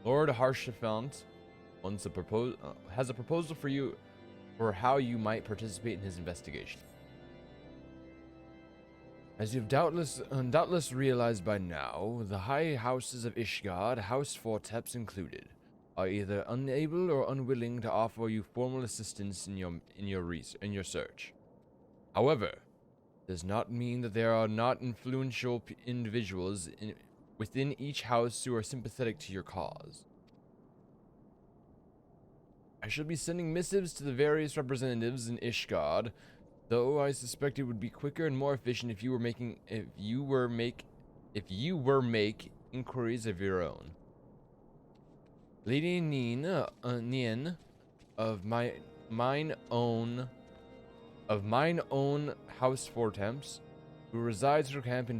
Lord Harshafant has a proposal for you for how you might participate in his investigation. As you've doubtless realized by now, the high houses of Ishgard, House Forteps included, are either unable or unwilling to offer you formal assistance in your search. However, does not mean that there are not influential individuals within each house who are sympathetic to your cause. I shall be sending missives to the various representatives in Ishgard, though I suspect it would be quicker and more efficient if you were make inquiries of your own. Lady Nien of mine own House Fortemps, who resides her camp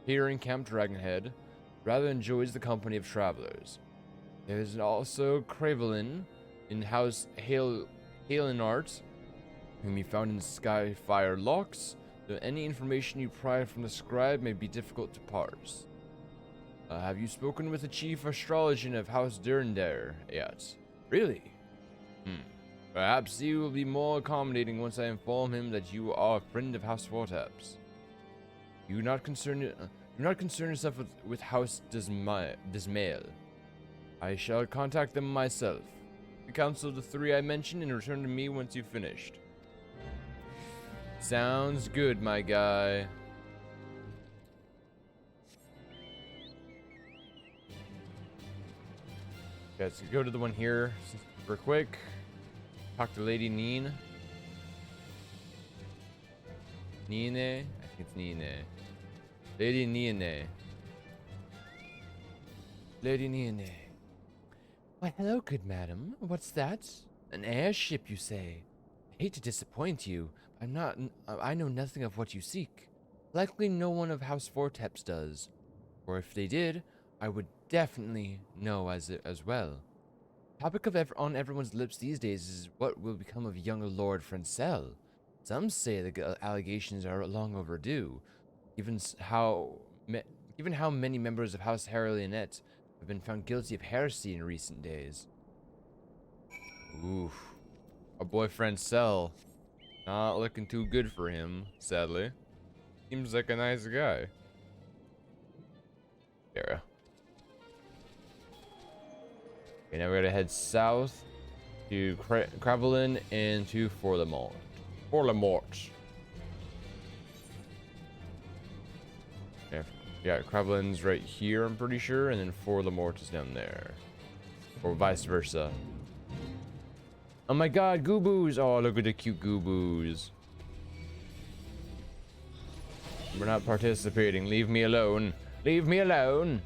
here in Camp Dragonhead, rather enjoys the company of travelers. There is also Cravelin in House Halenart, whom you found in Skyfire Locks, though any information you pry from the scribe may be difficult to parse. Have you spoken with the chief astrologian of House Durndare yet? Really? Perhaps he will be more accommodating once I inform him that you are a friend of House Forteps. Do not concern yourself with House Dismail. I shall contact them myself. The council of the three I mentioned and return to me once you've finished. Sounds good, my guy. Okay, let's go to the one here super quick. Talk to Lady Neen. Nine? I think it's Nine. Lady Nine. Lady Nine. Why, hello, good madam. What's that? An airship, you say? I hate to disappoint you. I know nothing of what you seek. Likely no one of House Forteps does. Or if they did, I would definitely know as well. Topic on everyone's lips these days is what will become of young Lord Francel. Some say the allegations are long overdue, given how many members of House Harrelionet have been found guilty of heresy in recent days. Oof. Our boy Francel. Not looking too good for him, sadly. Seems like a nice guy. Sarah. Okay, now we gotta head south to Cravelin and to Forlemort. Yeah, Cravelin's right here, I'm pretty sure, and then Forlemort is down there. Or vice versa. Oh my god, Gooboos! Oh, look at the cute Gooboos. We're not participating. Leave me alone. Leave me alone!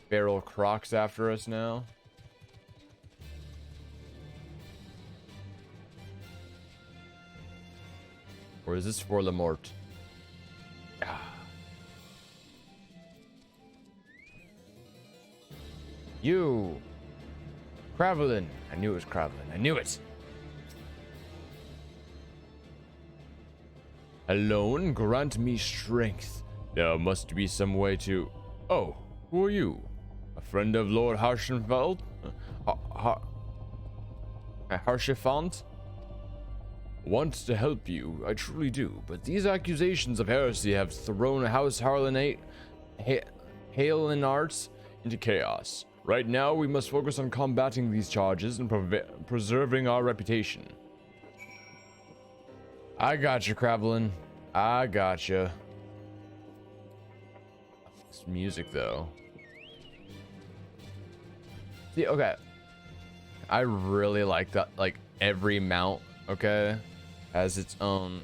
Feral Crocs after us now. Or is this Forlemort? Ah. You! Cravelin! I knew it was Cravelin. I knew it! Alone, grant me strength. There must be some way to... Oh, who are you? A friend of Lord Harshafant? Harshafant? Wants to help you, I truly do, but these accusations of heresy have thrown House Halenart into chaos. Right now, we must focus on combating these charges and preserving our reputation. I got you, Cravelin. I got you. This music, though. See, okay. I really like that. Like every mount, okay, has its own.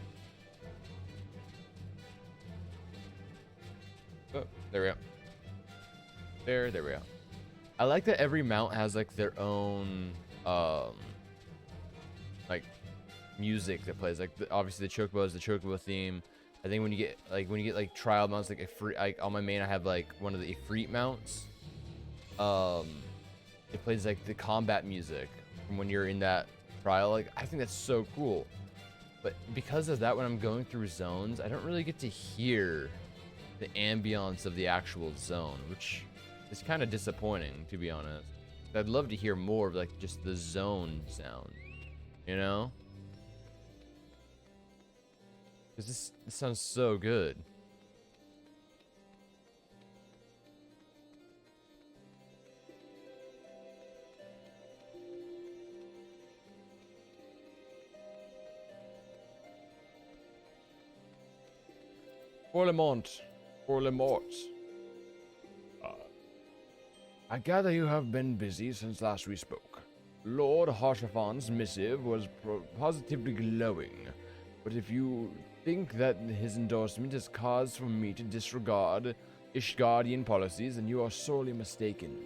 Oh, there we go. There we go. I like that every mount has like their own, like music that plays. Like obviously the chocobo is the chocobo theme. I think when you get like trial mounts, like on my main I have like one of the Ifrit mounts. It plays like the combat music from when you're in that trial. Like I think that's so cool. But because of that, when I'm going through zones, I don't really get to hear the ambiance of the actual zone, which is kind of disappointing, to be honest. I'd love to hear more of like just the zone sound, you know? Because this sounds so good. For Lemont. For Lemort. I gather you have been busy since last we spoke. Lord Harshafan's missive was positively glowing, but if you think that his endorsement is cause for me to disregard Ishgardian policies, then you are sorely mistaken.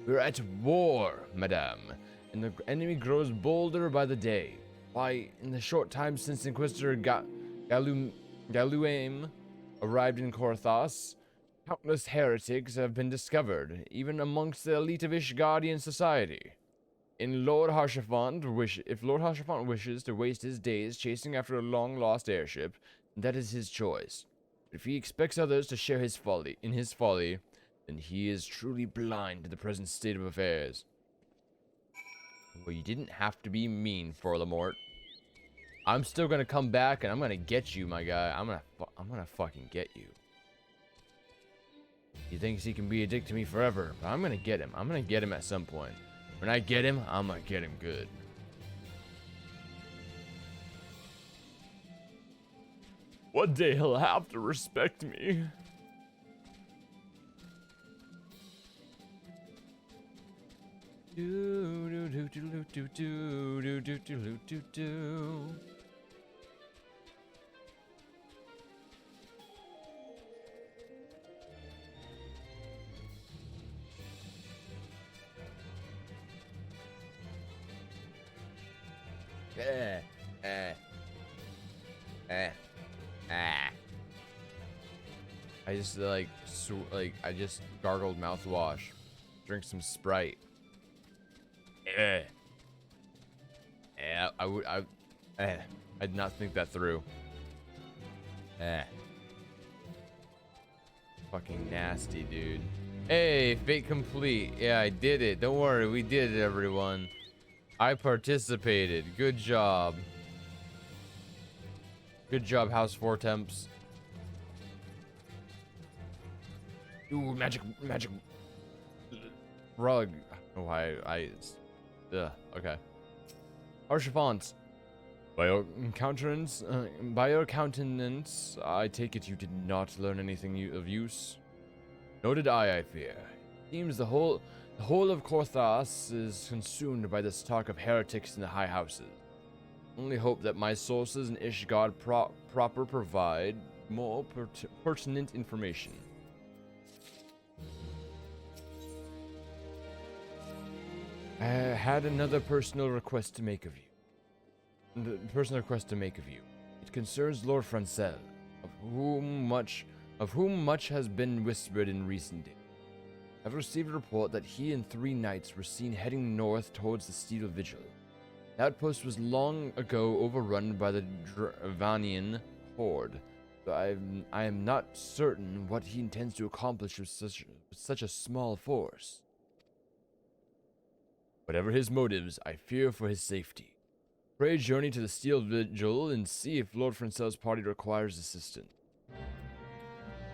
We're at war, madame, and the enemy grows bolder by the day. Why, in the short time since Inquisitor Galuaim arrived in Korthos, countless heretics have been discovered, even amongst the elite of Ishgardian society. If Lord Harshafant wishes to waste his days chasing after a long-lost airship, that is his choice. If he expects others to share his folly, then he is truly blind to the present state of affairs. Well, you didn't have to be mean, Forlamort. I'm still gonna come back and I'm gonna get you, my guy. I'm gonna fucking get you. He thinks he can be a dick to me forever, but I'm gonna get him. I'm gonna get him at some point. When I get him, I'm gonna get him good. One day he'll have to respect me. Do do do do do do do do do do do. I just I just gargled mouthwash. Drink some Sprite. I did not think that through. Fucking nasty, dude. Hey, fate complete. Yeah, I did it. Don't worry, we did it, everyone. I participated. Good job. Good job, House 4 Temps. Ooh, magic rug. Oh, okay. Archivant. By your countenance, I take it you did not learn anything of use. Nor did I fear. Seems the whole of Korthos is consumed by this talk of heretics in the high houses. Only hope that my sources in Ishgard proper provide more pertinent information. I had another personal request to make of you. It concerns Lord Francel, of whom much has been whispered in recent days. I've received a report that he and 3 knights were seen heading north towards the Steel Vigil. That post was long ago overrun by the Dravanian horde, so I am not certain what he intends to accomplish with such a small force. Whatever his motives, I fear for his safety. Pray journey to the Steel Vigil and see if Lord Francel's party requires assistance.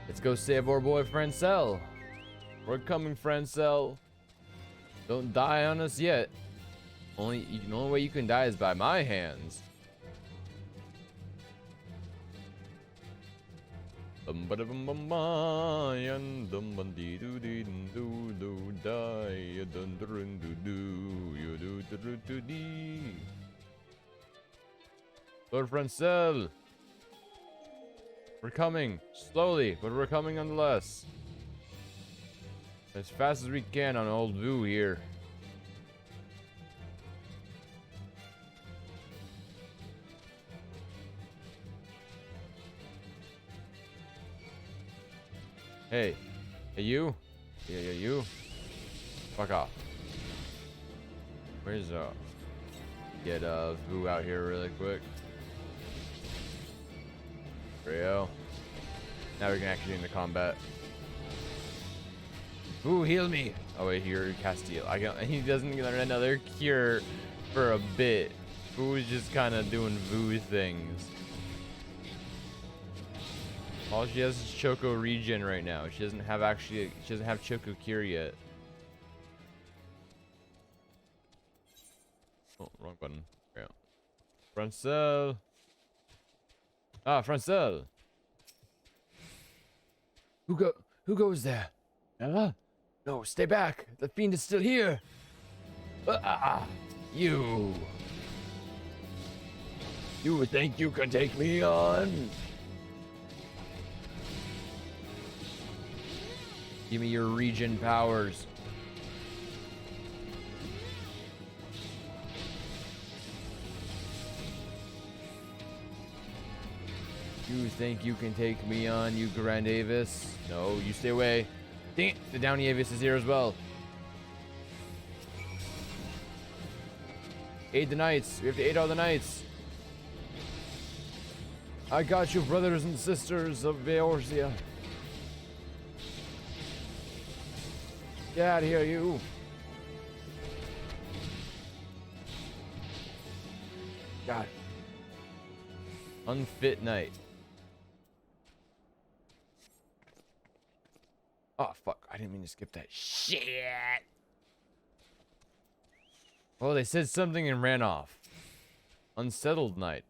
Let's go save our boy Francel. We're coming, Francel. Don't die on us yet. The only way you can die is by my hands. Lord Francel, we're coming slowly, but we're coming nonetheless. As fast as we can on old Vu here. Hey. Hey, you? Yeah, you. Fuck off. Where's, get, Vu out here really quick. Rio. Now we can actually get into combat. Ooh, heal me. Oh wait, here Castile. He doesn't learn another cure for a bit. Boo's just kind of doing Boo things. All she has is Choco regen right now. She doesn't have Choco cure yet. Oh, wrong button. Yeah. Francel. Ah, Francel. Who goes there? No, stay back. The fiend is still here. You. You think you can take me on? Give me your regen powers. You think you can take me on, you Grand Avis? No, you stay away. Dang it, the Downy Avis is here as well. Aid the knights. We have to aid all the knights. I got you, brothers and sisters of Beorsia. Get out of here, you. God. Unfit knight. Oh, fuck. I didn't mean to skip that. Shit. Oh, they said something and ran off. Unsettled knight.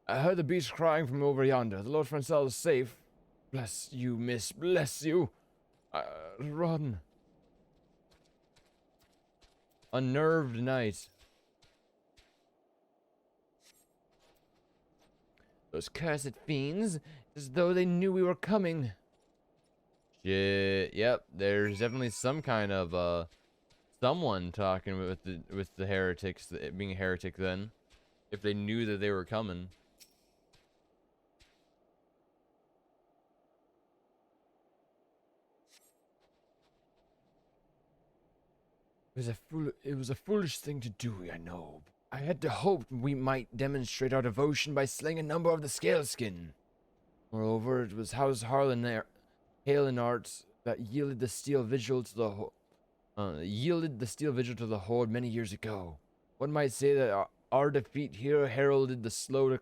I heard the beast crying from over yonder. The Lord Francel is safe. Bless you, miss. Bless you. Run. Unnerved knight. Those cursed fiends, as though they knew we were coming. Shit. Yep. There's definitely some kind of someone talking with the heretics, being a heretic. Then, if they knew that they were coming. It was a foolish thing to do, I know. I had to hope we might demonstrate our devotion by slaying a number of the Scaleskin. Moreover, it was House Halenart that yielded the steel vigil to the horde many years ago. One might say that our defeat here heralded the slow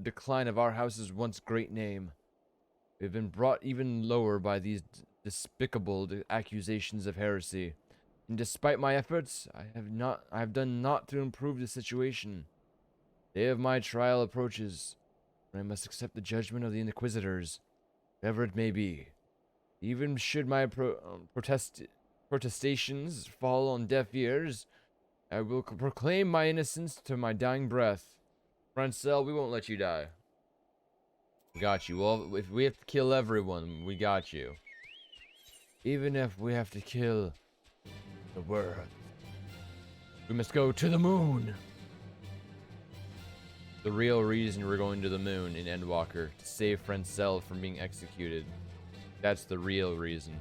decline of our house's once great name. We have been brought even lower by these despicable accusations of heresy. And despite my efforts, I have done naught to improve the situation. The day of my trial approaches, and I must accept the judgment of the Inquisitors, whatever it may be. Even should my protestations fall on deaf ears, I will proclaim my innocence to my dying breath. Francel, we won't let you die. We got you. Well, if we have to kill everyone, we got you. Even if we have to kill the world, we must go to the moon. The real reason we're going to the moon in Endwalker, to save Francel from being executed. That's the real reason.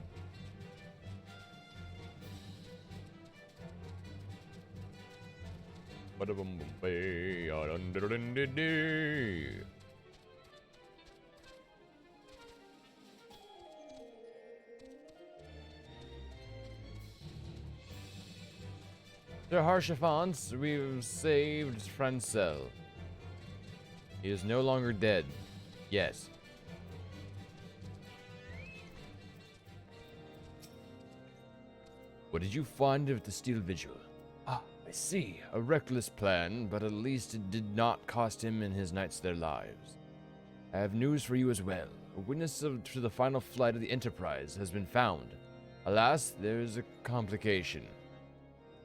Sir Harshafans, we've saved Francel. He is no longer dead. Yes. What did you find of the Steel Vigil? Ah, I see. A reckless plan, but at least it did not cost him and his knights their lives. I have news for you as well. A witness to the final flight of the Enterprise has been found. Alas, there is a complication.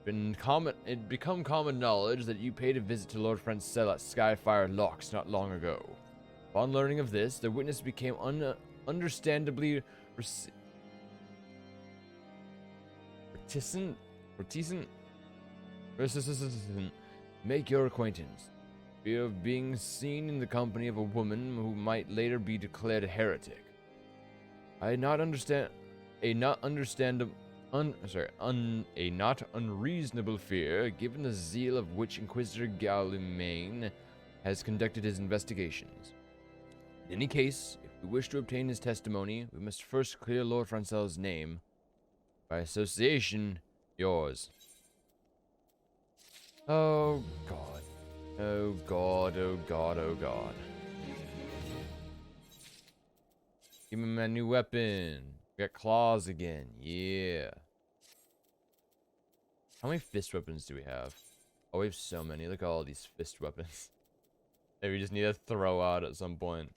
It become common knowledge that you paid a visit to Lord Francel at Skyfire Locks not long ago. Upon learning of this, the witness became understandably reticent. Make your acquaintance. Fear of being seen in the company of a woman who might later be declared a heretic. A not unreasonable fear, given the zeal of which Inquisitor Gallimain has conducted his investigations. In any case, if we wish to obtain his testimony, we must first clear Lord Francel's name. By association, yours. Oh god. Oh god, oh god, oh god. Give me my new weapon. Got claws again. Yeah. How many fist weapons do we have? Oh, we have so many. Look at all these fist weapons. Maybe we just need to throw out at some point.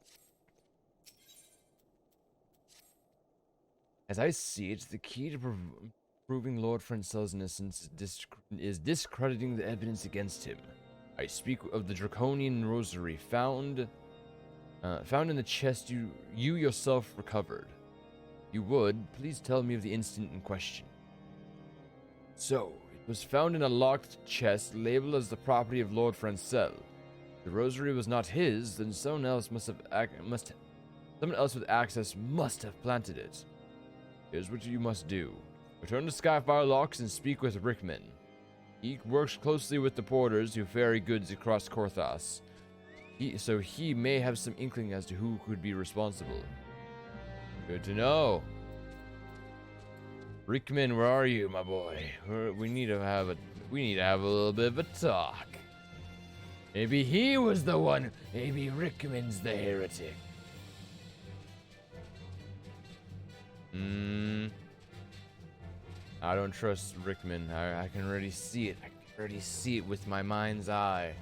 As I see it, the key to proving Lord Francel's innocence is discrediting the evidence against him. I speak of the draconian rosary found in the chest you yourself recovered. You would please tell me of the incident in question. So, it was found in a locked chest labeled as the property of Lord Francel. The rosary was not his, then someone else someone else with access must have planted it. Here's what you must do. Return to Skyfire Locks and speak with Rickman. He works closely with the porters who ferry goods across Korthas. So he may have some inkling as to who could be responsible. Good to know. Rickman, where are you, my boy? We need to have a little bit of a talk. Maybe he was the one. Maybe Rickman's the heretic. I don't trust Rickman. I can already see it. I can already see it with my mind's eye.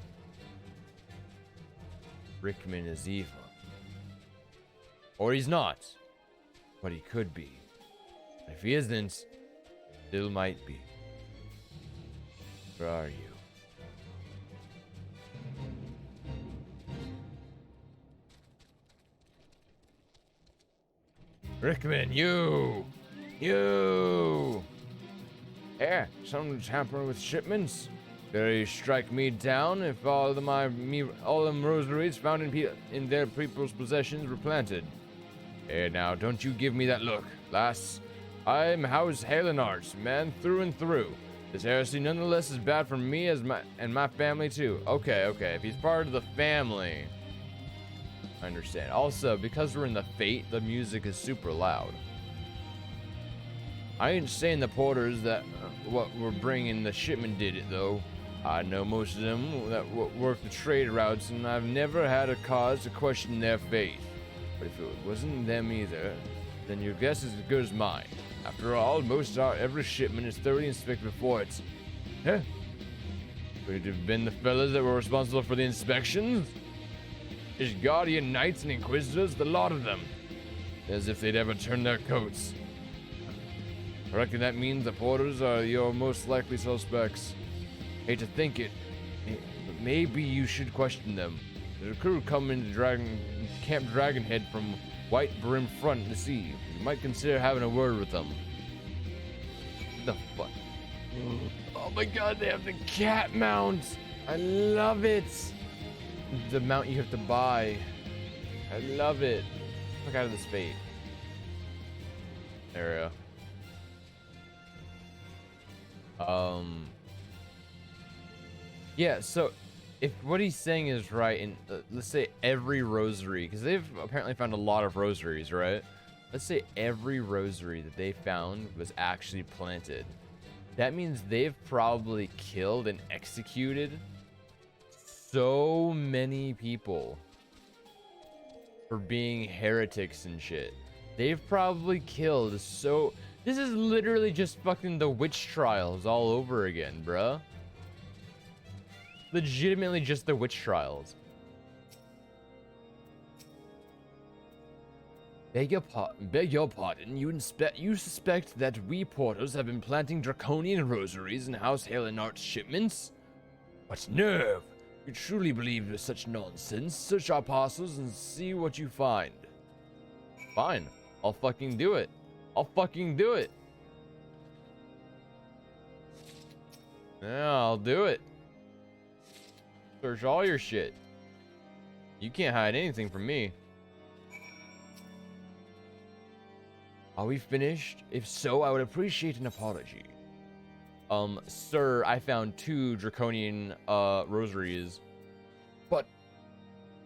Rickman is evil. Or he's not. But he could be. If he isn't, still might be. Where are you? Rickman, you! Yeah, someone's tampering with shipments. Better you strike me down if all them rosaries found in their people's possessions were planted. Hey, now, don't you give me that look, lass. I'm House Halenarts, man through and through. This heresy nonetheless is bad for me and my family too. Okay, if he's part of the family, I understand. Also, because we're in the Fate, the music is super loud. I ain't saying the porters that what we're bringing the shipment did it though. I know most of them that work the trade routes, and I've never had a cause to question their faith. But if it wasn't them either, then your guess is as good as mine. After all, every shipment is thoroughly inspected before it's... Huh? Could it have been the fellas that were responsible for the inspections? His guardian knights and inquisitors, the lot of them. As if they'd ever turn their coats. I reckon that means the porters are your most likely suspects. Hate to think it, but maybe you should question them. There's a crew coming to Camp Dragonhead from White Brim Front to sea. You might consider having a word with them. What the fuck? Oh my god, they have the cat mount! I love it! The mount you have to buy. I love it. Fuck out of this Fate area. Yeah, so if what he's saying is right, and let's say every rosary, because they've apparently found a lot of rosaries, right? Let's say every rosary that they found was actually planted. That means they've probably killed and executed so many people for being heretics and shit. They've probably killed so... This is literally just fucking the witch trials all over again, bruh. Legitimately just the witch trials. Beg your pardon. You suspect that we porters have been planting draconian rosaries in House Halenart's shipments? What nerve! You truly believe such nonsense? Search our parcels and see what you find. Fine. I'll fucking do it. I'll fucking do it. Yeah, I'll do it. Search all your shit. You can't hide anything from me. Are we finished? If so, I would appreciate an apology. Sir, I found 2 draconian rosaries. But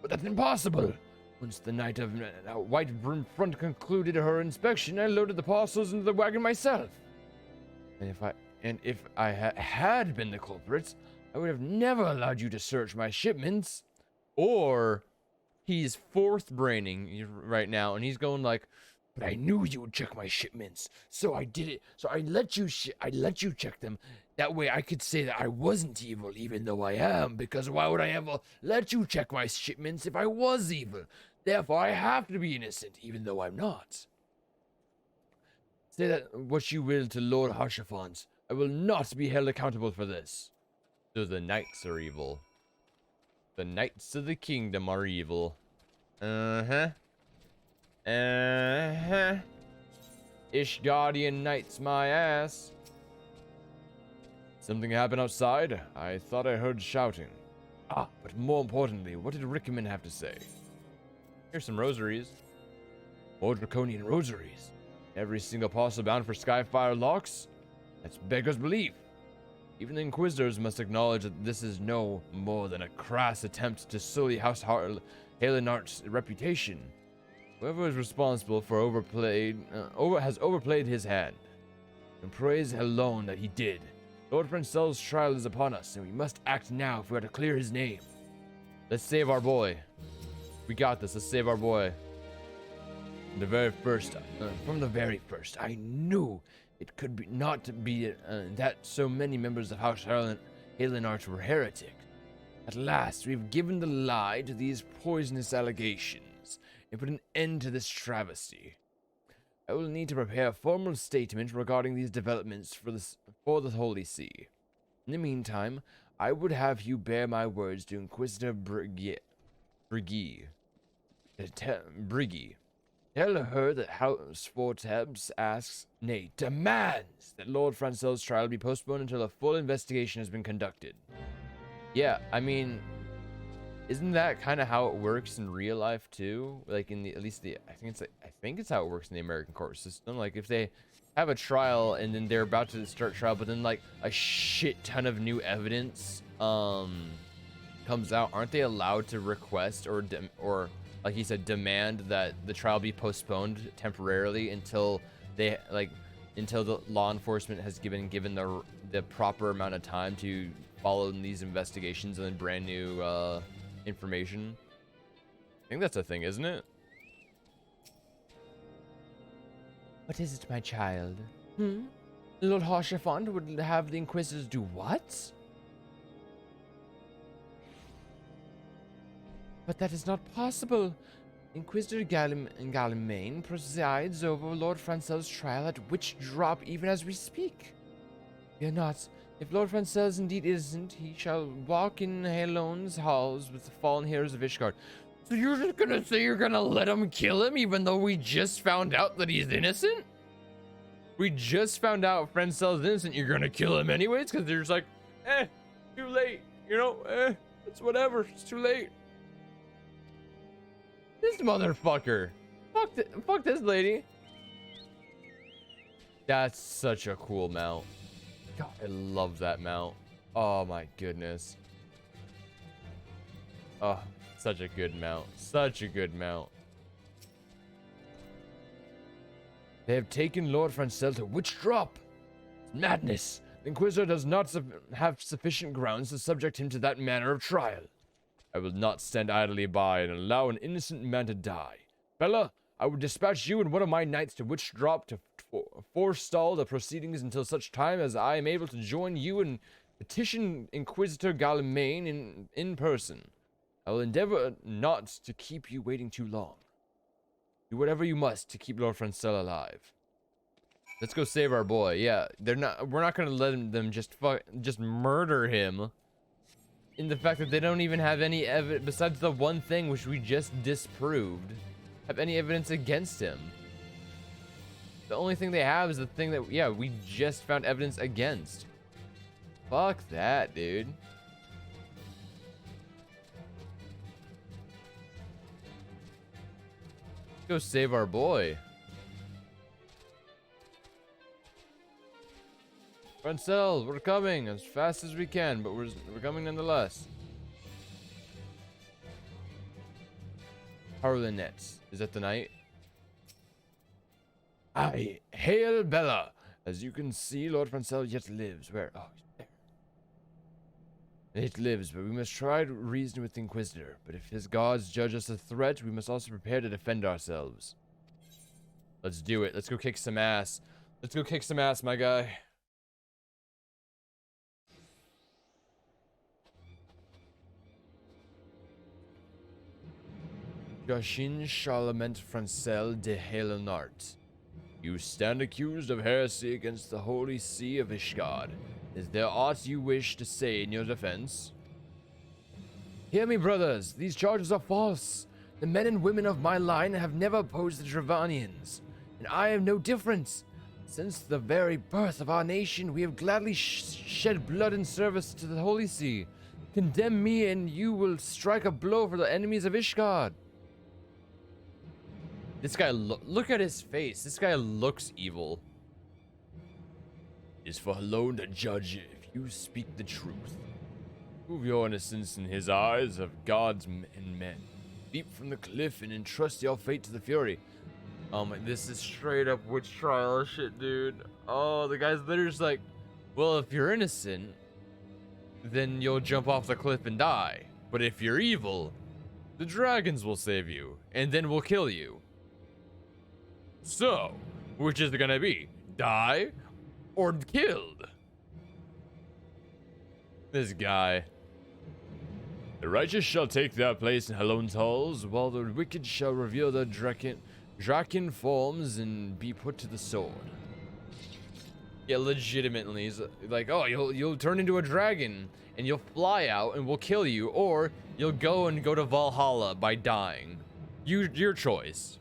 that's impossible. Once the knight of White Brim Front concluded her inspection, I loaded the parcels into the wagon myself. And if I had been the culprits, I would have never allowed you to search my shipments. Or he's fourth braining right now, and he's going like, but I knew you would check my shipments, so I did it. So I let you check them. That way I could say that I wasn't evil, even though I am, because why would I ever let you check my shipments if I was evil? Therefore, I have to be innocent, even though I'm not. Say that what you will to Lord Harshafant. I will not be held accountable for this. So the knights are evil. The knights of the kingdom are evil. Ishgardian knights my ass. Something happened outside? I thought I heard shouting. Ah, but more importantly, what did Rickman have to say? Here's some rosaries. More draconian rosaries. Every single parcel bound for Skyfire locks? That's beggar's belief. Even the Inquisitors must acknowledge that this is no more than a crass attempt to sully House Halenart's reputation. Whoever is responsible for has overplayed his hand. And praise alone that he did. Lord Francel's trial is upon us, and we must act now if we are to clear his name. Let's save our boy. We got this. Let's save our boy. From the very first, I knew it could not be that so many members of House Halenart were heretics. At last, we've given the lie to these poisonous allegations and put an end to this travesty. I will need to prepare a formal statement regarding these developments for the Holy See. In the meantime, I would have you bear my words to Inquisitor Briggy. Tell her that House Fortebs asks, nay, demands, that Lord Francel's trial be postponed until a full investigation has been conducted. Yeah, I mean, isn't that kind of how it works in real life too? Like I think it's how it works in the American court system. Like if they have a trial and then they're about to start trial, but then like a shit ton of new evidence comes out, aren't they allowed to request or like he said, demand that the trial be postponed temporarily until the law enforcement has given the proper amount of time to follow these investigations and then brand new information? I think that's a thing, isn't it? What is it, my child? Lord Harshafant would have the Inquisitors do what? But that is not possible. Inquisitor Gallimain presides over Lord Francel's trial at Witch Drop even as we speak. Fear not. If Lord Francel is indeed innocent, he shall walk in Halone's halls with the fallen heroes of Ishgard. So you're just gonna say you're gonna let him kill him even though we just found out that he's innocent? We just found out Francel's innocent, you're gonna kill him anyways? Because they're just like, too late. You know, it's whatever, it's too late. This motherfucker. Fuck this lady. That's such a cool mount. God, I love that mount. Oh my goodness. Oh, such a good mount. Such a good mount. They have taken Lord Francel to Witch Drop. It's madness. The Inquisitor does not have sufficient grounds to subject him to that manner of trial. I will not stand idly by and allow an innocent man to die. Bella, I would dispatch you and one of my knights to Witch Drop to forestall the proceedings until such time as I am able to join you and petition Inquisitor Gallimain in person. I will endeavor not to keep you waiting too long. Do whatever you must to keep Lord Francel alive. Let's go save our boy. Yeah, we're not gonna let them just murder him. In the fact that they don't even have any evidence, besides the one thing which we just disproved, have any evidence against him. The only thing they have is the thing that, yeah, we just found evidence against. Fuck that, dude. Go save our boy. Francel, we're coming as fast as we can, but we're coming nonetheless. Harlinet. Is that the knight? I hail Bella. As you can see, Lord Francel yet lives. Where? Oh, he's there. It lives, but we must try to reason with the Inquisitor. But if his gods judge us a threat, we must also prepare to defend ourselves. Let's do it. Let's go kick some ass. Let's go kick some ass, my guy. Jachin Charlemagne Francel de Helenart. You stand accused of heresy against the Holy See of Ishgard. Is there aught you wish to say in your defense? Hear me, brothers. These charges are false. The men and women of my line have never opposed the Dravanians, and I am no different. Since the very birth of our nation, we have gladly shed blood in service to the Holy See. Condemn me, and you will strike a blow for the enemies of Ishgard. This guy, look at his face. This guy looks evil. It is for alone to judge if you speak the truth. Prove your innocence in his eyes of gods and men. Leap from the cliff and entrust your fate to the Fury. Oh my, this is straight up witch trial shit, dude. Oh, the guy's literally just like, well, if you're innocent, then you'll jump off the cliff and die. But if you're evil, the dragons will save you, and then will kill you. So, which is it gonna be? Die or killed? This guy. The righteous shall take their place in Halone's halls, while the wicked shall reveal their draken forms and be put to the sword. Yeah, legitimately, he's like, oh, you'll turn into a dragon and you'll fly out and we'll kill you, or you'll go to Valhalla by dying. Your choice.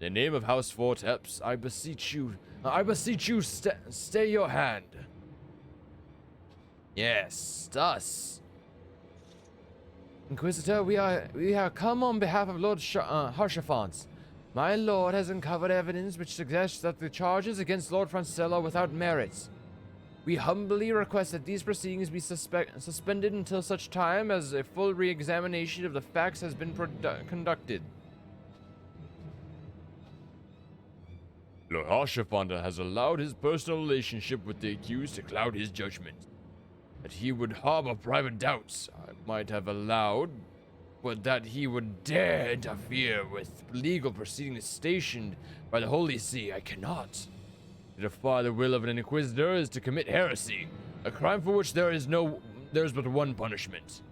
In the name of House Vorteps, I beseech you, stay your hand. Yes, us. Inquisitor, we are come on behalf of Lord Harshafant. My lord has uncovered evidence which suggests that the charges against Lord Francel are without merit. We humbly request that these proceedings be suspended until such time as a full re-examination of the facts has been conducted. Lord Harshafant has allowed his personal relationship with the accused to cloud his judgment. That he would harbor private doubts, I might have allowed, but that he would dare interfere with legal proceedings stationed by the Holy See, I cannot. To defy the will of an inquisitor is to commit heresy, a crime for which there is but one punishment.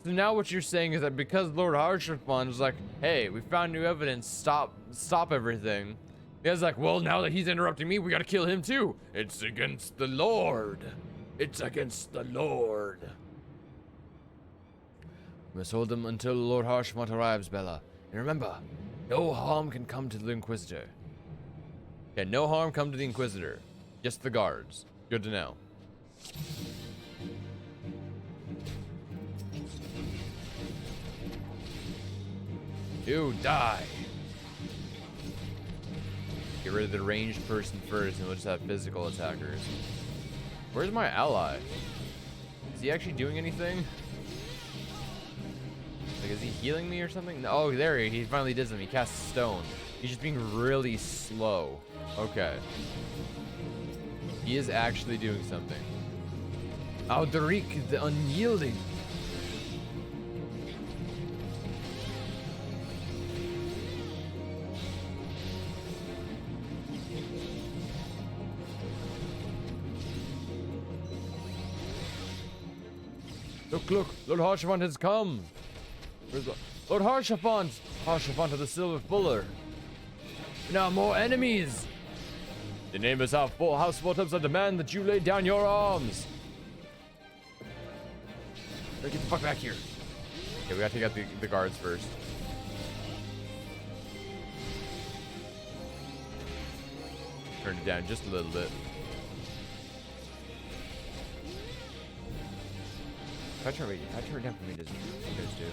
So now what you're saying is that because Lord Harshafant was like, hey, we found new evidence, stop everything. The guy's like, well, now that he's interrupting me, we gotta kill him too. It's against the Lord. It's against the Lord. We must hold them until Lord Harshafant arrives, Bella. And remember, no harm can come to the Inquisitor. Okay, no harm come to the Inquisitor. Just the guards. Good to know. You die. Get rid of the ranged person first, and we'll just have physical attackers. Where's my ally? Is he actually doing anything? Like, is he healing me or something? No, oh, there he finally did something. He casts stone. He's just being really slow. Okay. He is actually doing something. Alderic the Unyielding. Look, Lord Harshafant has come. Where's Lord Harshafant? Harshafant of the Silver Fuller. Now more enemies. The name is House Vorteps. I demand that you lay down your arms. Get the fuck back here. Okay, we gotta take out the guards first. Turn it down just a little bit. If I turn it down for me, does it you guys do?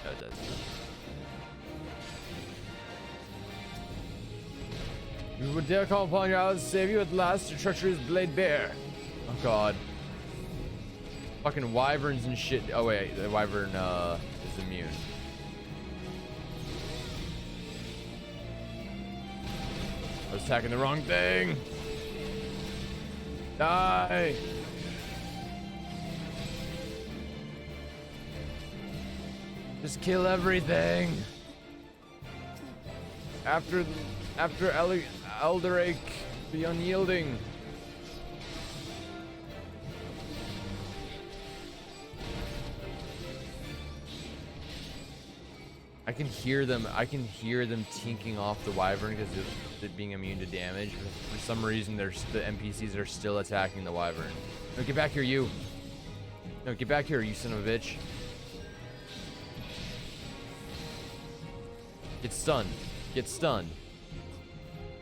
No, it does. You would dare call upon your allies to save you at last, your treachery is laid bare. Oh god. Fucking wyverns and shit. Oh wait, the wyvern is immune. I was attacking the wrong thing. Die. Just kill everything. After Elderake, the unyielding. I can hear them tinking off the wyvern because of it being immune to damage. For some reason, the NPCs are still attacking the wyvern. No, get back here, you. No, get back here, you son of a bitch. Get stunned. Get stunned.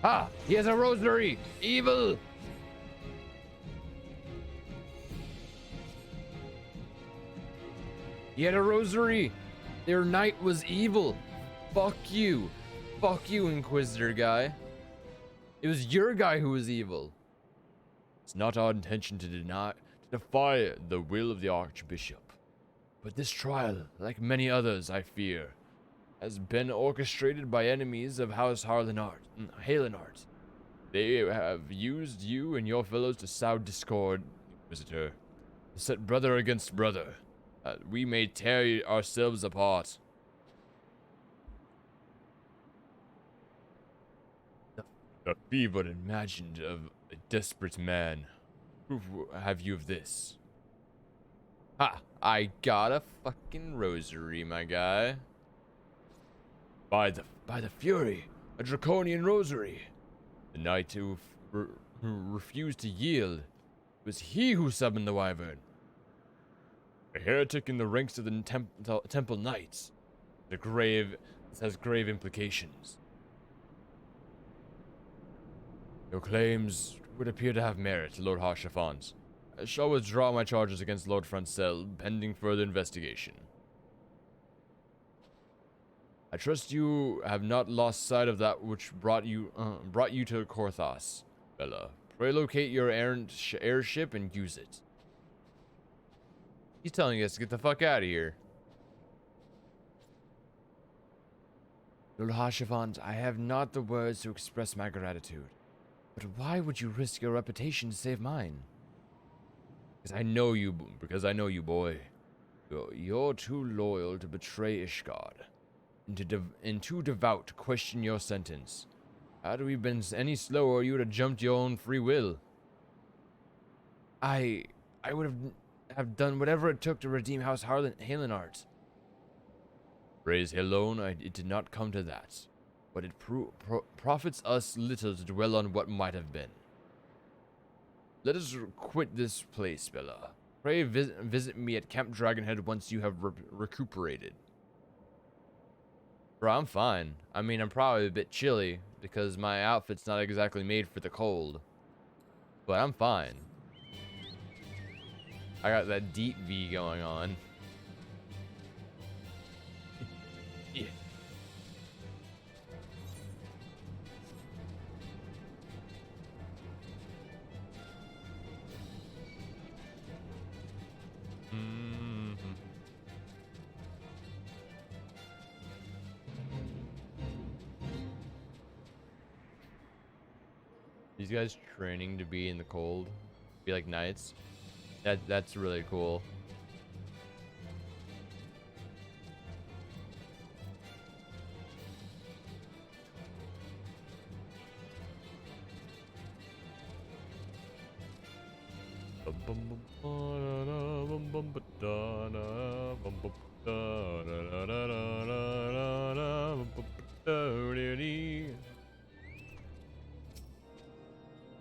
Ah, he has a rosary. Evil. He had a rosary. Their knight was evil. Fuck you. Fuck you, Inquisitor guy. It was your guy who was evil. It's not our intention to defy the will of the Archbishop. But this trial, like many others, I fear, has been orchestrated by enemies of House Halenart. They have used you and your fellows to sow discord, Inquisitor, to set brother against brother. We may tear ourselves apart. The fever imagined of a desperate man. Proof have you of this? Ha! I got a fucking rosary, my guy. By the fury, a draconian rosary. The knight who refused to yield. It was he who summoned the wyvern. A heretic in the ranks of the Temple Knights. This has grave implications. Your claims would appear to have merit, Lord Harshafant. I shall withdraw my charges against Lord Francel, pending further investigation. I trust you have not lost sight of that which brought you to Korthos, Bella. Pray locate your airship and use it. He's telling us to get the fuck out of here. Lord Harshafant, I have not the words to express my gratitude. But why would you risk your reputation to save mine? Because I know you, boy. You're too loyal to betray Ishgard, and too devout to question your sentence. Had we been any slower, you would have jumped your own free will. I would have done whatever it took to redeem House Halenart. Praise Helone, it did not come to that. But it profits us little to dwell on what might have been. Let us quit this place, Bella. Pray visit me at Camp Dragonhead once you have recuperated. Bro, I'm fine. I mean, I'm probably a bit chilly because my outfit's not exactly made for the cold. But I'm fine. I got that deep V going on. Yeah. These guys training to be in the cold, be like knights. That's really cool.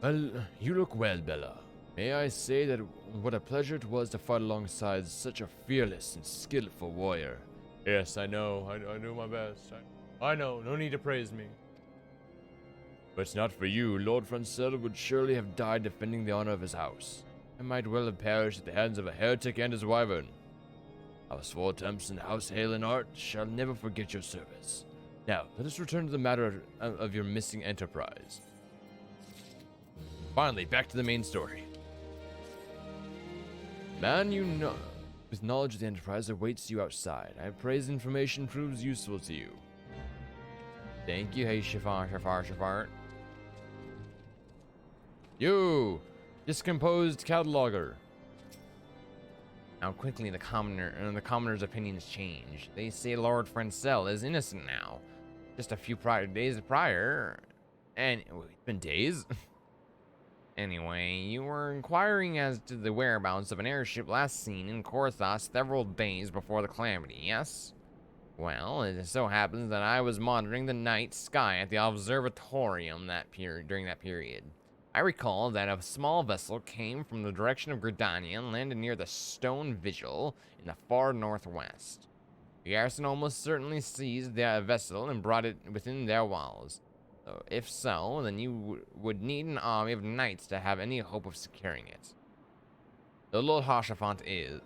Well, you look well, Bella. May I say that what a pleasure it was to fight alongside such a fearless and skillful warrior. Yes, I know. I do my best. I know. No need to praise me. But not for you. Lord Francel would surely have died defending the honor of his house. I might well have perished at the hands of a heretic and his wyvern. House Vortemps and House Halenart shall never forget your service. Now, let us return to the matter of your missing enterprise. Finally, back to the main story. Man, you know, with knowledge of the Enterprise awaits you outside. I pray this information proves useful to you. Thank you, hey Shafar. You, discomposed cataloger. Now quickly the commoner's opinions change. They say Lord Francel is innocent now. Just a few days prior, and it's been days. Anyway, you were inquiring as to the whereabouts of an airship last seen in Korthos several days before the calamity, yes? Well, it so happens that I was monitoring the night sky at the observatorium during that period. I recall that a small vessel came from the direction of Gridania and landed near the Stone Vigil in the far northwest. The garrison almost certainly seized the vessel and brought it within their walls. So if so, then you would need an army of knights to have any hope of securing it. The Lord Harshafant is,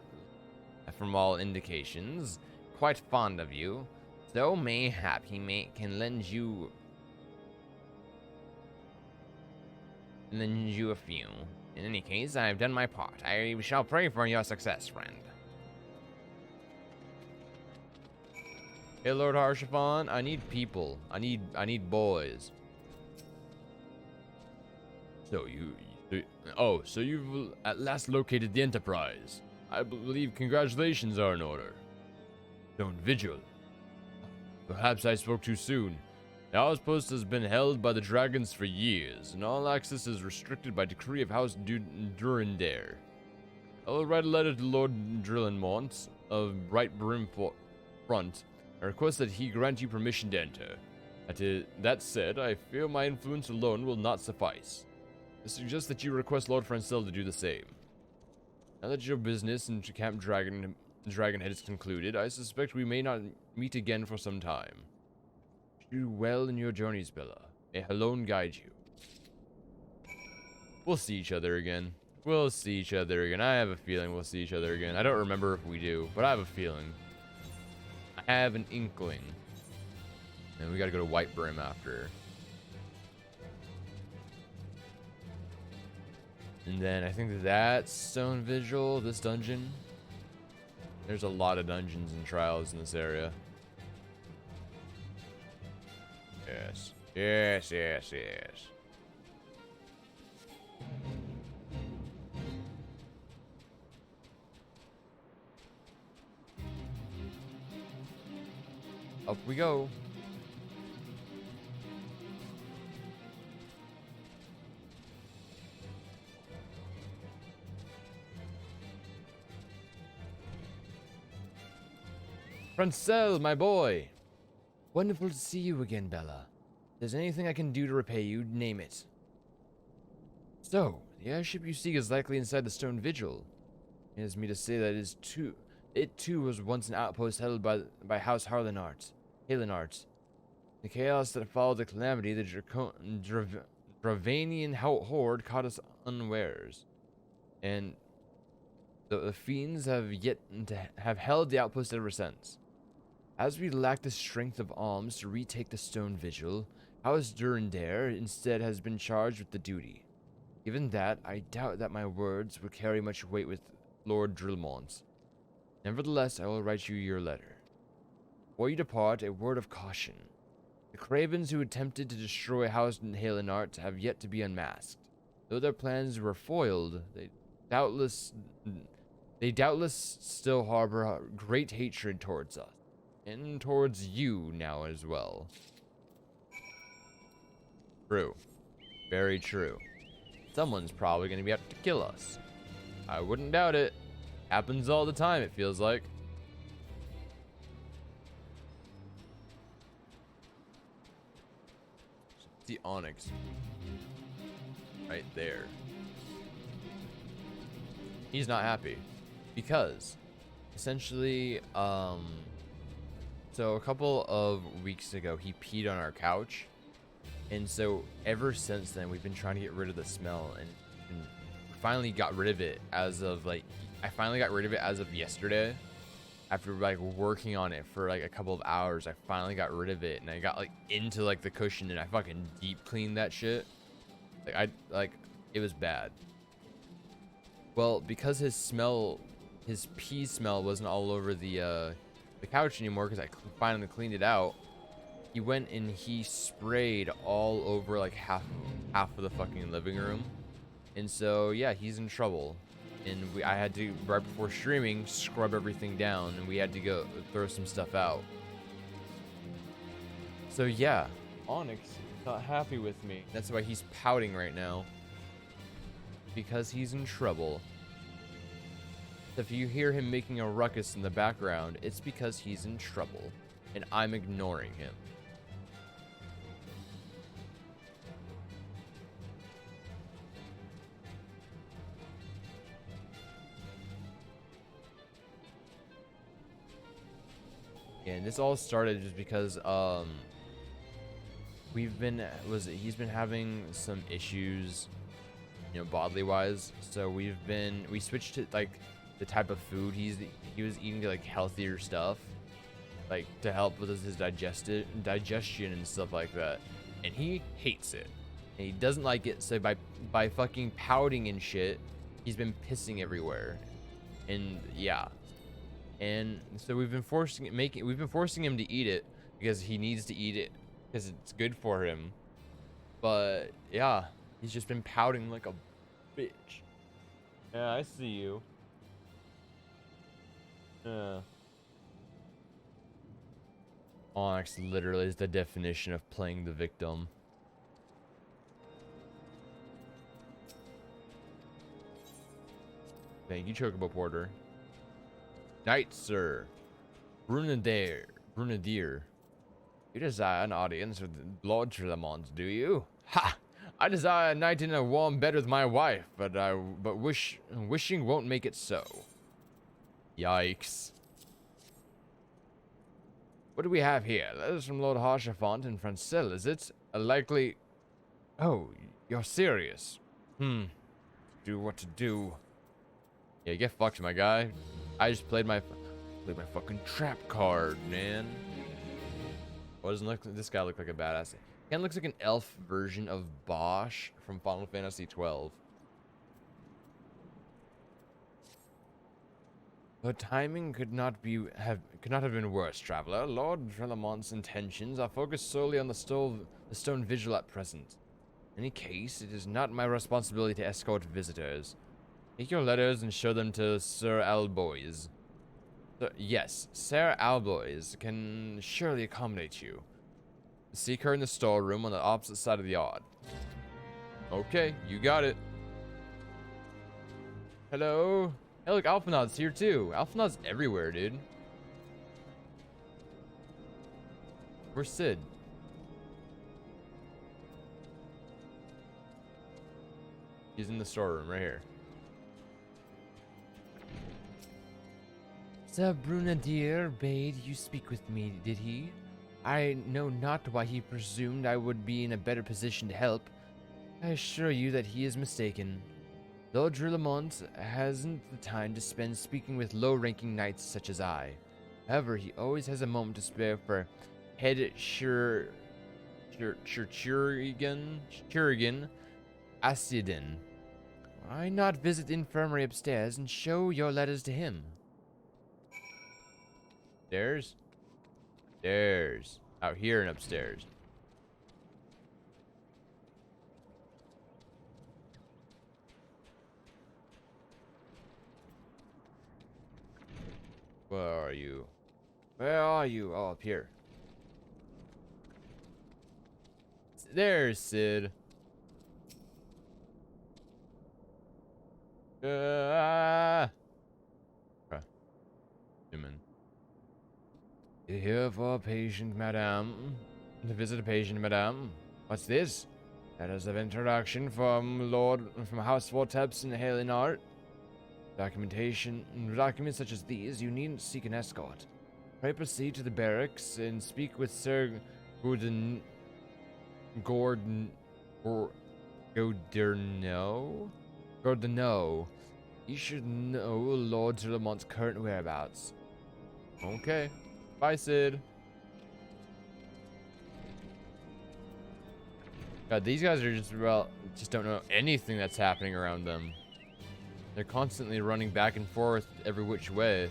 from all indications, quite fond of you, so mayhap he can lend you a few. In any case, I have done my part. I shall pray for your success, friend. Hey, Lord Harshafan, I need people. I need boys. So so you've at last located the Enterprise. I believe congratulations are in order. Stone Vigil. Perhaps I spoke too soon. The outpost has been held by the dragons for years, and all access is restricted by decree of House Durandare. I will write a letter to Lord Drillinmont of Bright Brim Front, and request that he grant you permission to enter. That said, I fear my influence alone will not suffice. I suggest that you request Lord Francel to do the same. Now that your business in Camp Dragonhead is concluded, I suspect we may not meet again for some time. Do well in your journeys, Bella. May Halone guide you. We'll see each other again. I have a feeling we'll see each other again. I don't remember if we do, but I have a feeling. I have an inkling. And we gotta go to White Brim after. And then I think that's Stone Vigil, this dungeon. There's a lot of dungeons and trials in this area. Yes. Up we go. Francel, my boy. Wonderful to see you again, Bella. If there's anything I can do to repay you, name it. So, the airship you seek is likely inside the Stone Vigil. It is me to say that it too was once an outpost held by House Halenart. The chaos that followed the calamity, the Dravanian horde caught us unawares. And the fiends have held the outpost ever since. As we lack the strength of arms to retake the Stone Vigil, House Durandare instead has been charged with the duty. Given that, I doubt that my words would carry much weight with Lord Drillmont. Nevertheless, I will write you your letter. Before you depart, a word of caution. The cravens who attempted to destroy House Halenart have yet to be unmasked. Though their plans were foiled, they doubtless still harbor great hatred towards us. And towards you now as well. True. Very true. Someone's probably going to be out to kill us. I wouldn't doubt it. Happens all the time, it feels like. The Onyx. Right there. He's not happy. Because, essentially, so a couple of weeks ago, he peed on our couch. And so ever since then, we've been trying to get rid of the smell, and finally got rid of it as of I finally got rid of it as of yesterday. After working on it for a couple of hours, I finally got rid of it, and I got into the cushion, and I fucking deep cleaned that shit. It was bad. Well, because his pee smell wasn't all over the couch anymore, because I finally cleaned it out. He went and he sprayed all over like half of the fucking living room, and so yeah, he's in trouble. And I had to, right before streaming, scrub everything down, and we had to go throw some stuff out. So yeah, Onyx is not happy with me. That's why he's pouting right now, because he's in trouble. If you hear him making a ruckus in the background, it's because he's in trouble, and I'm ignoring him. And this all started just because he's been having some issues, you know, bodily wise. So we switched to like the type of food he was eating, like healthier stuff, like to help with his digestion and stuff like that. And he hates it, and he doesn't like it. So by fucking pouting and shit, he's been pissing everywhere, and yeah. And so we've been forcing him to eat it because he needs to eat it because it's good for him. But yeah, he's just been pouting like a bitch. Yeah, I see you. Onyx literally is the definition of playing the victim. Thank you, Chocobo Porter. Knight, sir. Brunadier. You desire an audience with Lord Trelemont, do you? Ha! I desire a night in a warm bed with my wife, but wishing won't make it so. Yikes. What do we have here? Letters from Lord Harshafont and Francel, is it? A likely... Oh, you're serious. Do what to do. Yeah, get fucked, my guy. I just played my fucking trap card, man. What doesn't this guy look like a badass? Ken looks like an elf version of Bosch from Final Fantasy XII. The timing could not have been worse, traveler. Lord Trelamont's intentions are focused solely on the stone vigil at present. In any case, it is not my responsibility to escort visitors. Take your letters and show them to Sir Alboys. Yes, Sir Alboys can surely accommodate you. Seek her in the storeroom on the opposite side of the yard. Okay, you got it. Hello? Hey, look, Alphanod's here too. Alphanod's everywhere, dude. Where's Sid? He's in the storeroom right here. Sir Brunadier bade you speak with me, did he? I know not why he presumed I would be in a better position to help. I assure you that he is mistaken. Lord Trelemont hasn't the time to spend speaking with low-ranking knights such as I. However, he always has a moment to spare for head Churigan Asidin. Why not visit the infirmary upstairs and show your letters to him? Stairs? Stairs. Out here and upstairs. Where are you? Where are you? Oh, up here. There's Sid. Okay. Human. Here for a patient, madame. To visit a patient, madame. What's this? Letters of introduction from House Vorteps and Halen Art. Documents such as these, you needn't seek an escort. Pray proceed to the barracks and speak with Sir Gordonneau. You should know Lord Trelemont current whereabouts. Okay. Bye, Sid. God, these guys are just don't know anything that's happening around them. They're constantly running back and forth every which way.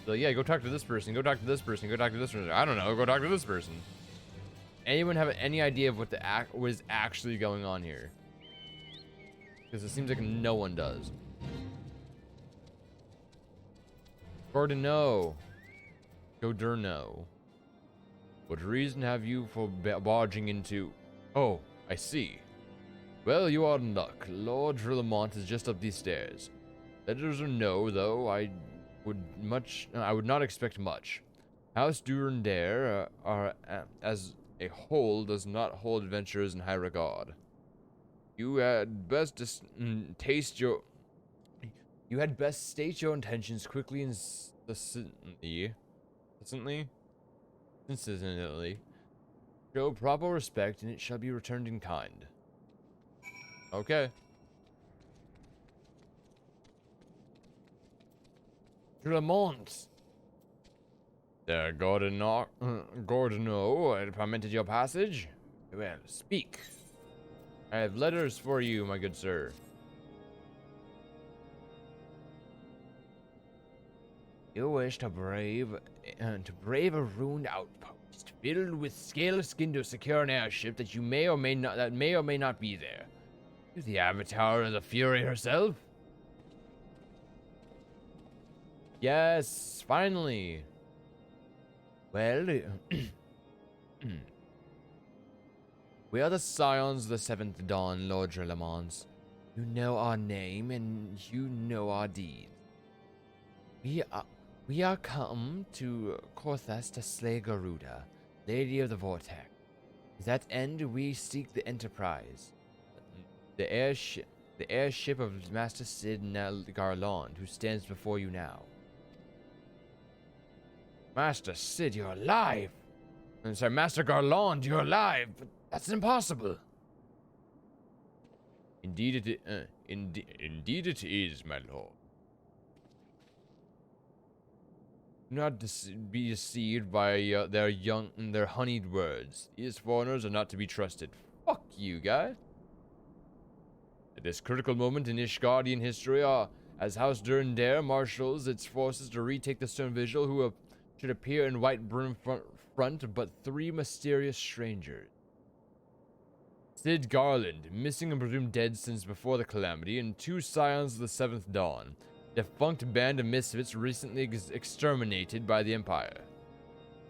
So yeah, go talk to this person, go talk to this person, go talk to this person. I don't know, go talk to this person. Anyone have any idea of what what is actually going on here? Because it seems like no one does. Gordano. Godurno. What reason have you for barging into... Oh, I see. Well, you are in luck. Lord Drillamont is just up these stairs. Letters or no, though, I would not expect much. House Durandare as a whole does not hold adventurers in high regard. You had best state your intentions quickly and consistently. Show proper respect, and it shall be returned in kind. Okay. Tremont. Gordano, I permitted your passage? Well, speak. I have letters for you, my good sir. You wish to brave a ruined outpost filled with scale-skin to secure an airship that may or may not be there. You the avatar of the Fury herself? Yes, finally. Well, we are the scions of the Seventh Dawn, Lord Drillamons. You know our name and you know our deeds. We are come to Korthas to slay Garuda, Lady of the Vortex. To that end, we seek the Enterprise, the airship of Master Sid Garland, who stands before you now. Master Sid, you're alive! I'm sorry, Master Garland, you're alive! But that's impossible! Indeed it is, my lord. Do not be deceived by their honeyed words. These foreigners are not to be trusted. Fuck you, guy. At this critical moment in Ishgardian history, as House Durandare marshals its forces to retake the Stone Vigil, who should appear in white broom front but 3 mysterious strangers. Sid Garland, missing and presumed dead since before the calamity, and 2 scions of the Seventh Dawn, defunct band of misfits recently exterminated by the Empire.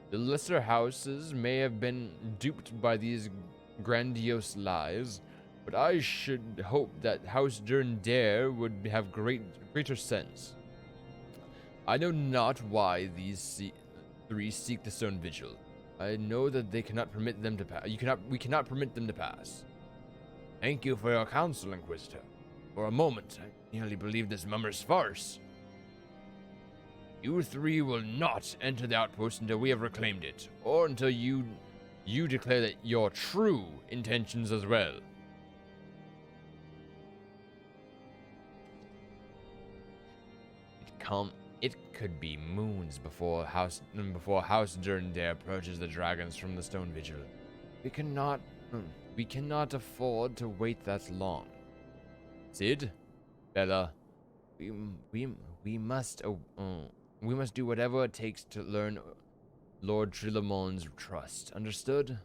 The lesser houses may have been duped by these grandiose lies, but I should hope that House Durandare would have greater sense. I know not why these 3 seek the Stone Vigil. I know that they cannot permit them to pass. We cannot permit them to pass. Thank you for your counsel, Inquisitor. For a moment, I nearly believed this mummer's farce. You 3 will not enter the outpost until we have reclaimed it, or until you declare that your true intentions as well. It could be moons before House Durandare approaches the dragons from the Stone Vigil. We cannot afford to wait that long. Sid, Bella, we must do whatever it takes to learn Lord Trillamon's trust. Understood?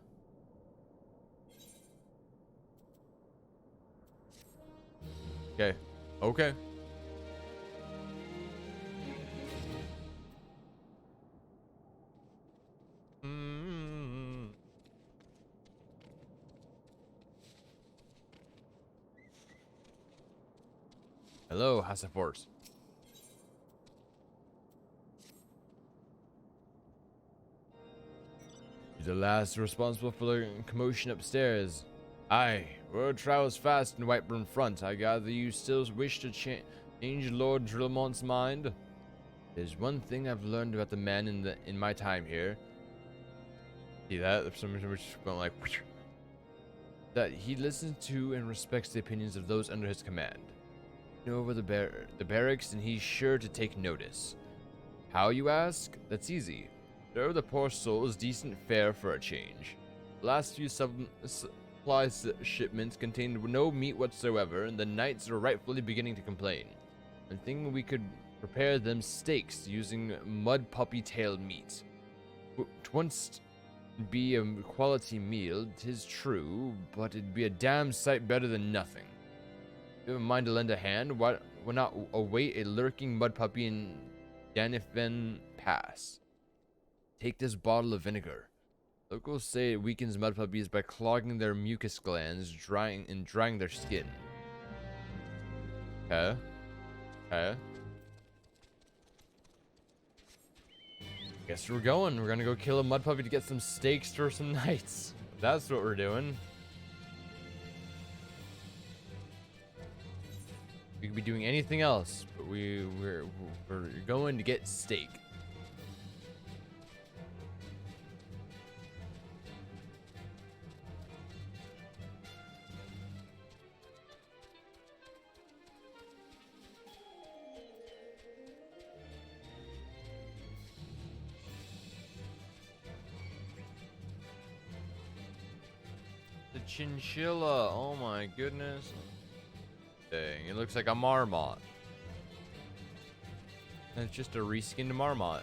Okay. Okay. Hello, House of Force. You're the last responsible for the commotion upstairs. Aye, word travels fast in Whitebroom Front. I gather you still wish to change Lord Drillamont's mind? There's one thing I've learned about the man in my time here. See that? If someone was going like... that he listens to and respects the opinions of those under his command. Over the barracks, and he's sure to take notice. How, you ask? That's easy. Serve the poor souls decent fare for a change. The last few supply shipments contained no meat whatsoever, and the knights are rightfully beginning to complain. I think we could prepare them steaks using mud puppy tail meat. Twunst be a quality meal, 'tis true, but it'd be a damn sight better than nothing. If you have a mind to lend a hand, why not await a lurking mud puppy in Danifven Pass? Take this bottle of vinegar. Locals say it weakens mud puppies by clogging their mucus glands, drying their skin. Okay. Okay. Guess we're going. We're gonna go kill a mud puppy to get some steaks for some nights. That's what we're doing. We could be doing anything else, but we're going to get steak. The chinchilla. Oh my goodness. Dang, it looks like a marmot. And it's just a reskinned marmot.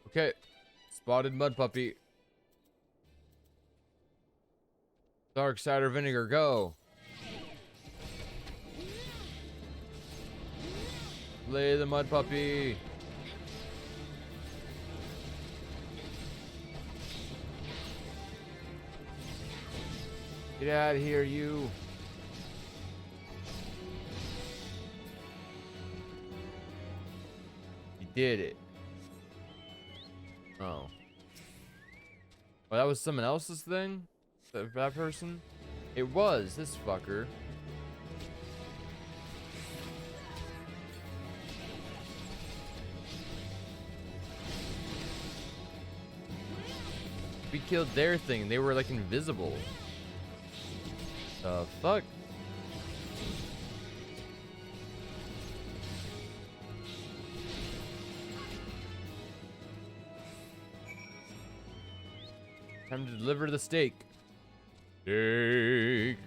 Okay. Spotted mud puppy. Dark cider vinegar, go. Slay the mud puppy. Get out of here, you. You did it. Oh. Well, that was someone else's thing? That person? It was this fucker. We killed their thing. They were like invisible. The fuck? Time to deliver the steak. Steak.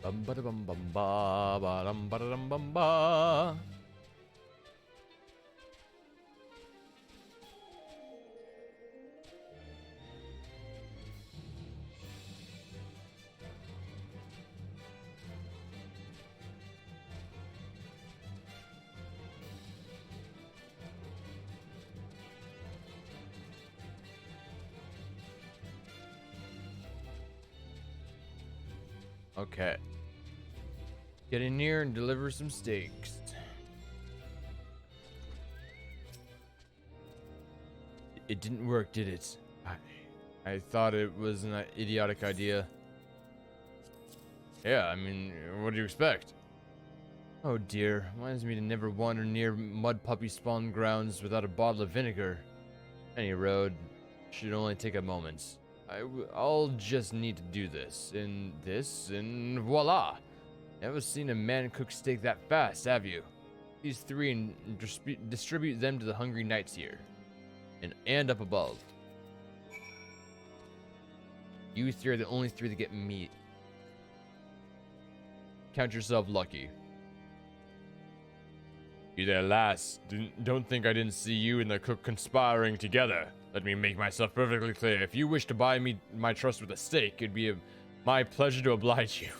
Bum ba da bum bum ba ba dum ba da dum bum ba. Okay. Get in here and deliver some steaks. It didn't work, did it? I thought it was an idiotic idea. Yeah, I mean, what do you expect? Oh dear, reminds me to never wander near mud puppy spawn grounds without a bottle of vinegar. Any road should only take a moment. I'll just need to do this, and voila! Never seen a man cook steak that fast, have you? These three and distribute them to the hungry knights here. And up above. You three are the only three that get meat. Count yourself lucky. You there, lass. Don't think I didn't see you and the cook conspiring together. Let me make myself perfectly clear. If you wish to buy me my trust with a steak, it'd be my pleasure to oblige you.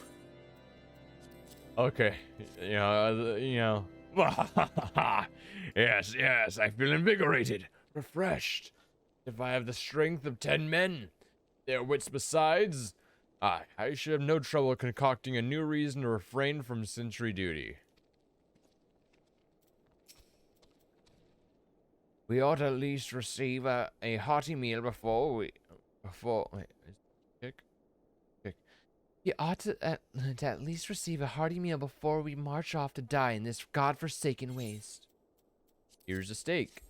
Okay, you know. Yes, I feel invigorated, refreshed. If I have the strength of 10 men, their wits besides, I should have no trouble concocting a new reason to refrain from sentry duty. We ought to at least receive a hearty meal before. Wait, We ought to at least receive a hearty meal before we march off to die in this godforsaken waste. Here's a steak.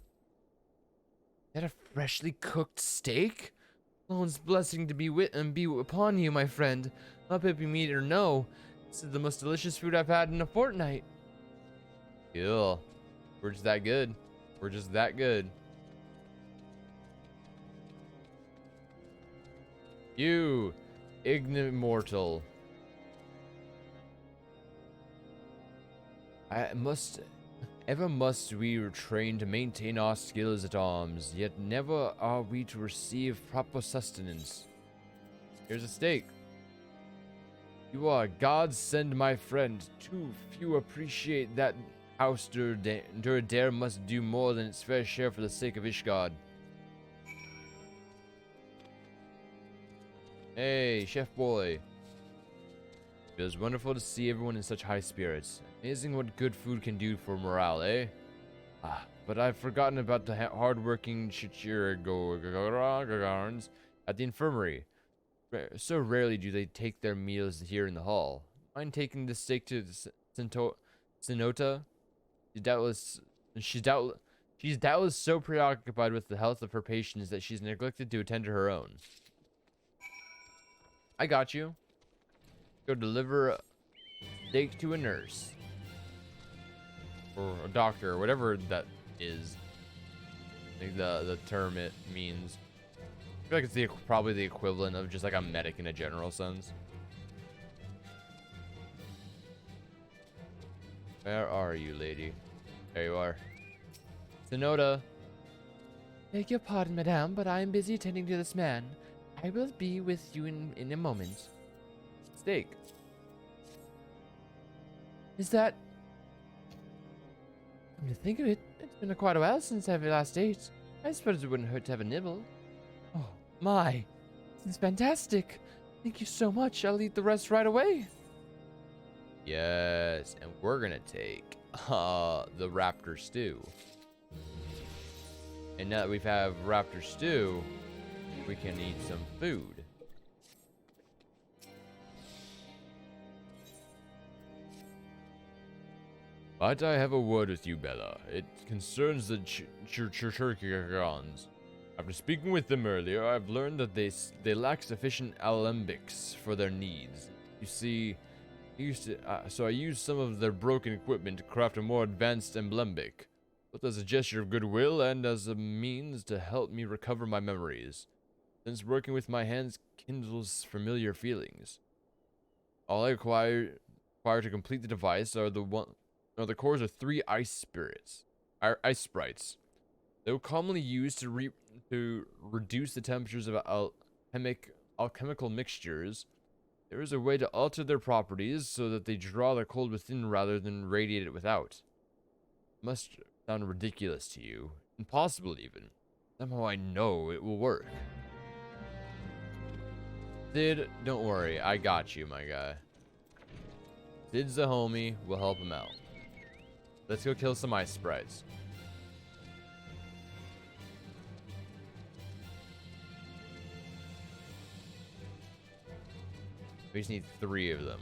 Is that a freshly cooked steak? Lone's blessing to be upon you, my friend. Not pippy meat or no, this is the most delicious food I've had in a fortnight. Cool. We're just that good. We're just that good. You, ignimortal. Ever must we train to maintain our skills at arms, yet never are we to receive proper sustenance. Here's a steak. You are God's send, my friend. Too few appreciate that house dare must do more than its fair share for the sake of Ishgard. Hey, chef boy. It was wonderful to see everyone in such high spirits. Amazing what good food can do for morale, eh? Ah, but I've forgotten about the hard-working Chichiragorns at the infirmary. So rarely do they take their meals here in the hall. Mind taking the steak to Sinota? She's doubtless so preoccupied with the health of her patients that she's neglected to attend to her own. I got you. Go deliver a steak to a nurse. Or a doctor, or whatever that is. I think the term it means. I feel like it's probably the equivalent of just like a medic in a general sense. Where are you, lady? There you are. Sonoda. Beg your pardon, madame, but I am busy attending to this man. I will be with you in a moment. Steak. Is that... Come to think of it, it's been quite a while since I've last ate. I suppose it wouldn't hurt to have a nibble. Oh, my. This is fantastic. Thank you so much. I'll eat the rest right away. Yes, and we're gonna take the raptor stew. And now that we've had raptor stew, we can eat some food. Might I have a word with you, Bella? It concerns the Churchurkirons. After speaking with them earlier, I've learned that they lack sufficient alembics for their needs. You see, I used some of their broken equipment to craft a more advanced alembic, both as a gesture of goodwill and as a means to help me recover my memories, since working with my hands kindles familiar feelings. All I require to complete the device are the cores of 3 ice sprites. Though commonly used to reduce the temperatures of alchemical mixtures, there is a way to alter their properties so that they draw the cold within rather than radiate it without. It must sound ridiculous to you, impossible even. Somehow I know it will work. Sid, don't worry, I got you, my guy. Sid's a homie, we'll help him out. Let's go kill some ice sprites. We just need 3 of them.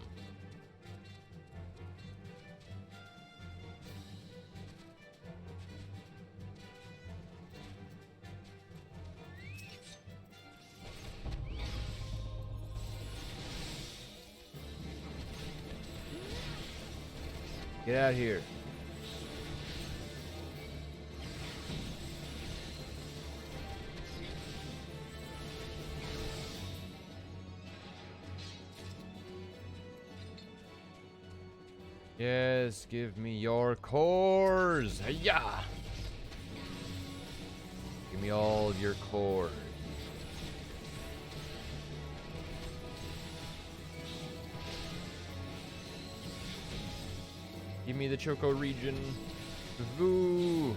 Get out of here. Yes, give me your cores. Hiya! Give me all of your cores. Give me the Choco region. Voo!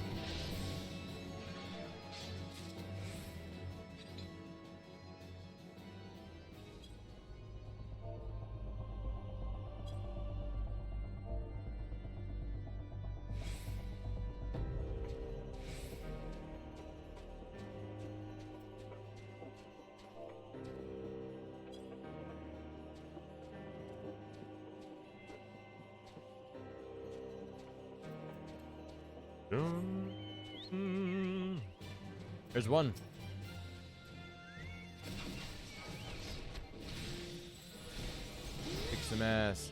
There's one. Kick some ass.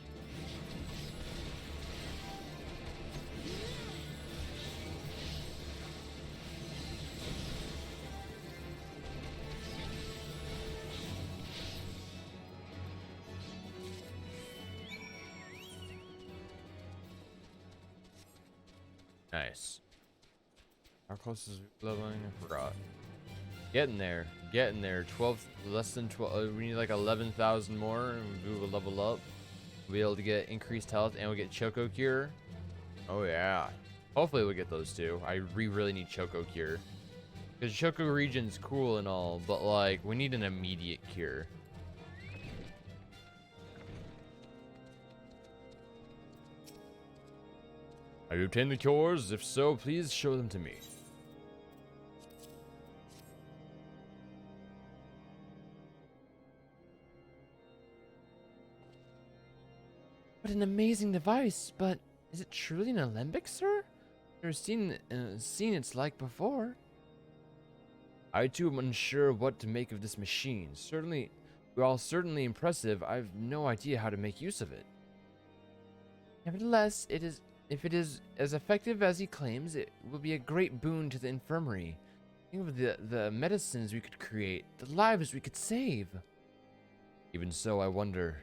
Nice. How close is leveling? I forgot. Getting there. Getting there. 12, less than 12. We need like 11,000 more and we will level up. We'll be able to get increased health and we'll get Choco Cure. Oh, yeah. Hopefully we'll get those two. We really need Choco Cure. Because Choco Region's cool and all, but like, we need an immediate cure. Have you obtained the cures? If so, please show them to me. What an amazing device, but is it truly an alembic, sir? I've never seen its like before. I too am unsure what to make of this machine. While certainly impressive, I've no idea how to make use of it. Nevertheless, if it is as effective as he claims, it will be a great boon to the infirmary. Think of the medicines we could create, the lives we could save. Even so, I wonder,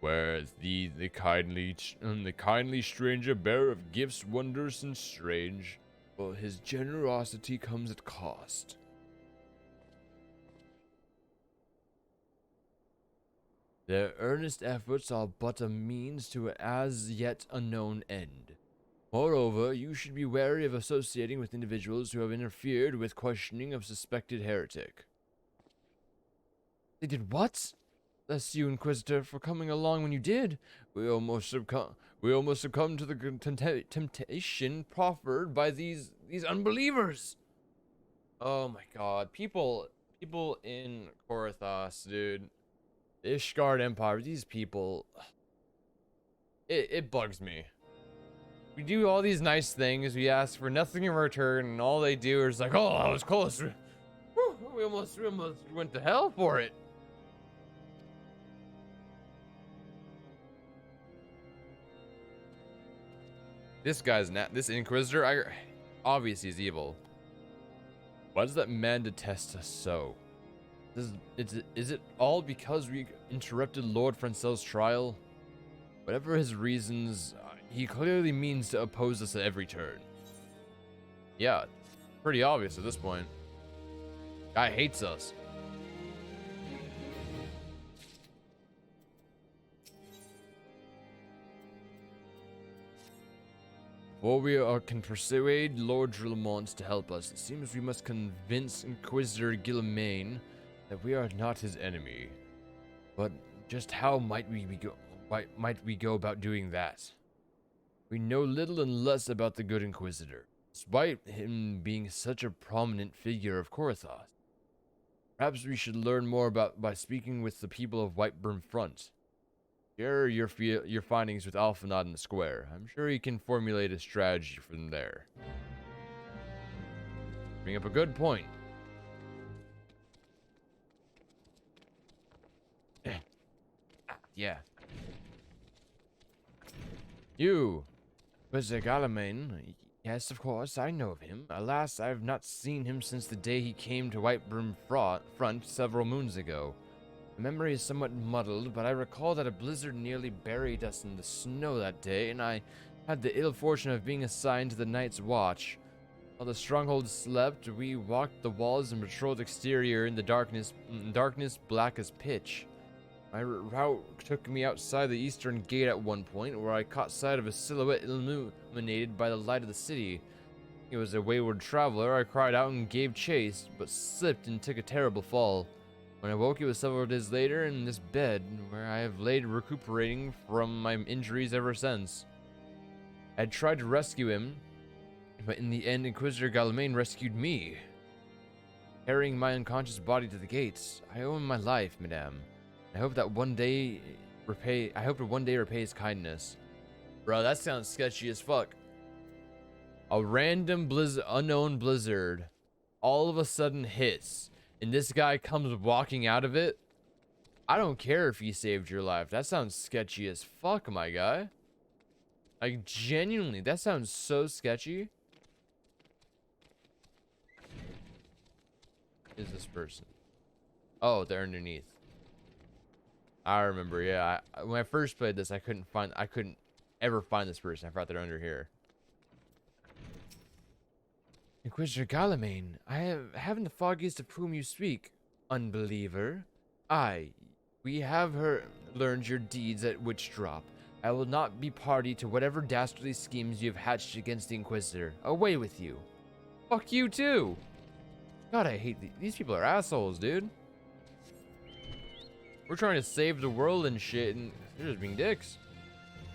where is the kindly stranger, bearer of gifts wondrous and strange? Well, his generosity comes at cost. Their earnest efforts are but a means to an as yet unknown end. Moreover, you should be wary of associating with individuals who have interfered with questioning of suspected heretic. They did what? Bless you, Inquisitor, for coming along when you did. We almost succumbed to the temptation proffered by these unbelievers. Oh my god, people in Korathos, dude. The Ishgard Empire, these people, it bugs me. We do all these nice things, we ask for nothing in return, and all they do is like, oh, I was close. We almost went to hell for it. This Inquisitor, obviously is evil. Why does that man detest us so? Is it all because we interrupted Lord Francel's trial? Whatever his reasons, he clearly means to oppose us at every turn. Yeah, pretty obvious at this point. Guy hates us. Before we can persuade Lord Drillamont to help us, it seems we must convince Inquisitor Guillimain that we are not his enemy. But just how might we go about doing that? We know little and less about the good Inquisitor, despite him being such a prominent figure of Korathos. Perhaps we should learn more by speaking with the people of Whiteburn Front. Share your findings with Alphanod in the square. I'm sure he can formulate a strategy from there. Bring up a good point. Yeah. You, Mr. Guillimain. Yes, of course, I know of him. Alas, I have not seen him since the day he came to Whiteburn Front several moons ago. The memory is somewhat muddled, but I recall that a blizzard nearly buried us in the snow that day, and I had the ill fortune of being assigned to the night's watch. While the stronghold slept, we walked the walls and patrolled the exterior in the darkness black as pitch. My route took me outside the eastern gate at one point, where I caught sight of a silhouette illuminated by the light of the city. It was a wayward traveler. I cried out and gave chase, but slipped and took a terrible fall. When I woke, it was several days later in this bed, where I have laid recuperating from my injuries ever since. I had tried to rescue him, but in the end, Inquisitor Guillimain rescued me. Carrying my unconscious body to the gates, I owe him my life, madame. I hope to one day repay his kindness. Bro, that sounds sketchy as fuck. A random unknown blizzard all of a sudden hits, and this guy comes walking out of it. I don't care if he saved your life. That sounds sketchy as fuck, my guy. Like, genuinely, that sounds so sketchy. Is this person? Oh, they're underneath. I remember, yeah. When I first played this, I couldn't ever find this person. I thought they're under here. Inquisitor Galamane, haven't the foggiest of whom you speak, unbeliever. We have learned your deeds at Witch Drop. I will not be party to whatever dastardly schemes you have hatched against the Inquisitor. Away with you. Fuck you too. God, I hate these people are assholes, dude. We're trying to save the world and shit, and they're just being dicks.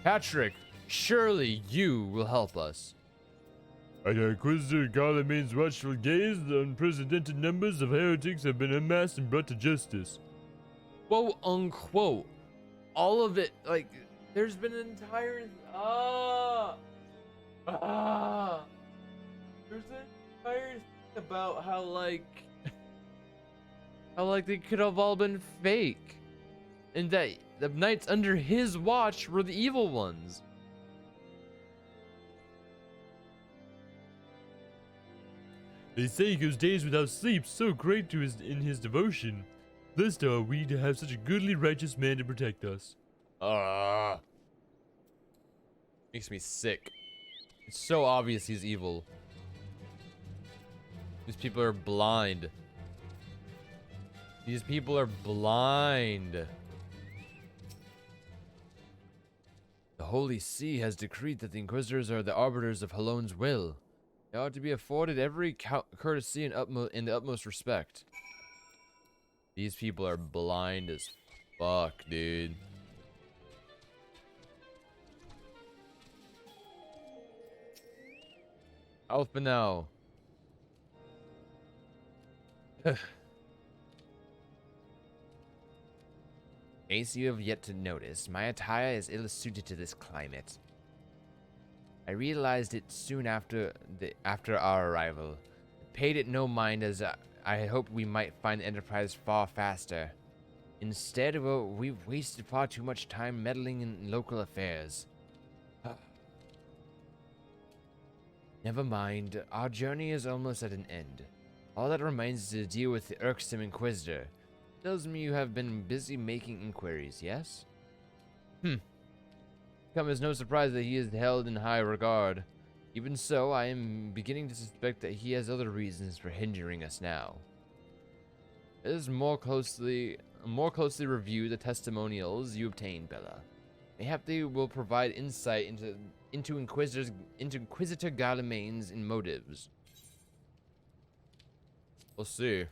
Patrick, surely you will help us. Under Inquisitor Garlamane's watchful gaze, the unprecedented numbers of heretics have been unmasked and brought to justice. Quote unquote. All of it, like, there's been an entire there's an entire thing about how they could have all been fake, and that the knights under his watch were the evil ones. They say he goes days without sleep, so great in his devotion. Blessed are we to have such a goodly righteous man to protect us. Makes me sick. It's so obvious he's evil. These people are blind. These people are blind. The Holy See has decreed that the Inquisitors are the arbiters of Halone's will. They ought to be afforded every courtesy and the utmost respect. These people are blind as fuck, dude. Alpha now. As you have yet to notice, my attire is ill-suited to this climate. I realized it soon after our arrival. Paid it no mind, as I hoped we might find the Enterprise far faster. Instead, we've wasted far too much time meddling in local affairs. Never mind, our journey is almost at an end. All that remains is to deal with the irksome Inquisitor. Tells me you have been busy making inquiries, yes? Come as no surprise that he is held in high regard. Even so, I am beginning to suspect that he has other reasons for hindering us now. Let us more closely review the testimonials you obtained, Bella. Mayhap they will provide insight into Inquisitor Galamane's motives. We'll see.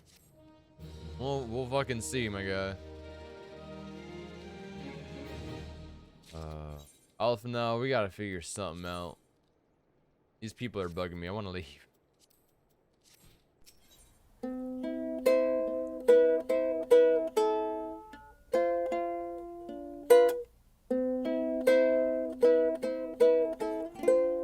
We'll fucking see, my guy. Alpha, now we gotta figure something out. These people are bugging me. I want to leave.